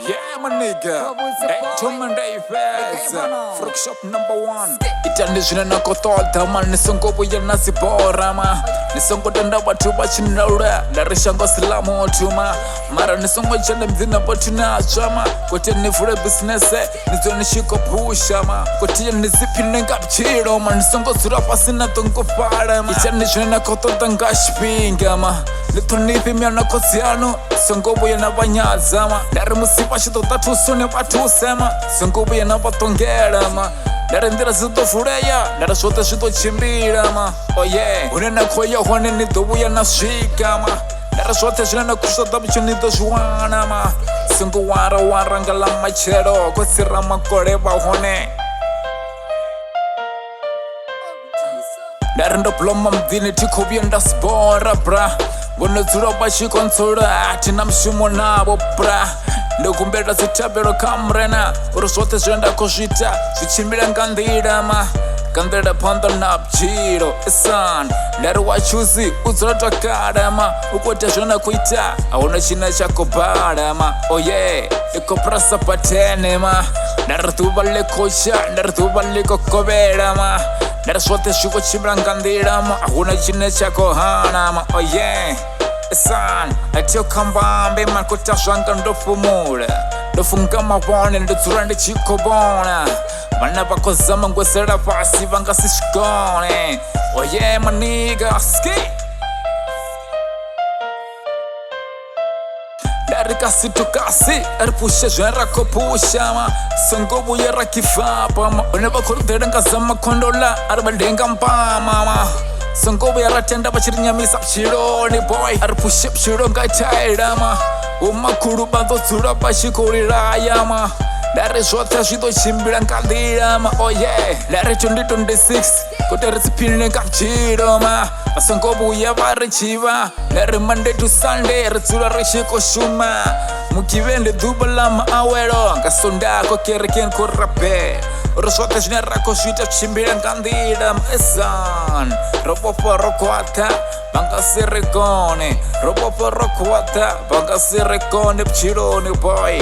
Yeah, my nigga. Hey, Tom and Davis. Fruit shop #1. Itandishina na kotolta man nisongo buya nasibora ma. Nisongo tenda watu bachinura. Darishango silamu tuma. Mara nisongo chanda mzina batuna chama. Kote nifure business. Nizoni shiko pusha ma. Kote nizipi nenga pchiro ma. Nisongo surapa sina tongo fara ma. Itandishina na kotolta nga tshifhinga ma. Nitonipi miana kosiano. Songo buya na banyaza ma. Dari musipa shito tatu sone batu sema. Songo buya na batongera ma. Dari ndira zito fureya. Dari shota shito chimbira ma. Oh yeah. Unena koya hwane nito buya na shika ma. Dari shota shina na kushota bicho nito shuana ma. Songo wara ngala machero. Kosira makoreba hone. Dari ndo ploma mdini tiko bienda spora bra. Wono zura bashi konsora. Tina mshumo nabo bra. Ndokumbera zitabero kamrena. Uruswote zhenda koshita. Zichimbira ngandira ma. Kandira panda na pchiro. Esan. Dari wachuzi. Uzurata kada ma. Ukote zhenda kuita. Aona china chako bada ma. Oh yeah. Eko prasa patene ma. Dari tubale kocha. Dari tubale kokobera ma. Dari swote shuko chimbira ngandira ma. Aona china chako hana ma. Oh yeah. Esan, atio kambambe man kota shanga ndofumura. Ndofunga mabone ndotsura ndichikobona. Vana vakozama ngwesera pasi vanga sishikone. Oh yeah my nigga, ski. Dari kasi to kasi, pusha jera ko pusha ma. Songo buya rakifapa ma. Oneba korudera ngazama kondola, arbadenga mpama ma. Songo buya ratenda bachirinya misa pchironi boy. Push pchiro ngaitaira ma. Umakuru bando tsura bashikori raya ma. Dari shota shito chimbira ngandira ma. Oh yeah. Dari 2026 kote resipine kapchiro ma. Songo buya varichiva. Dari Monday to Sunday ritsura rishiko shuma. Mukivende dubala ma awero. Ngasonda ko kereken ko rape. Uruswata shinera ko shita chimbira ngandira ma. Esan. Robo porro kwata. Banga sirekone. Robo porro kwata. Banga sirekone pchironi boy.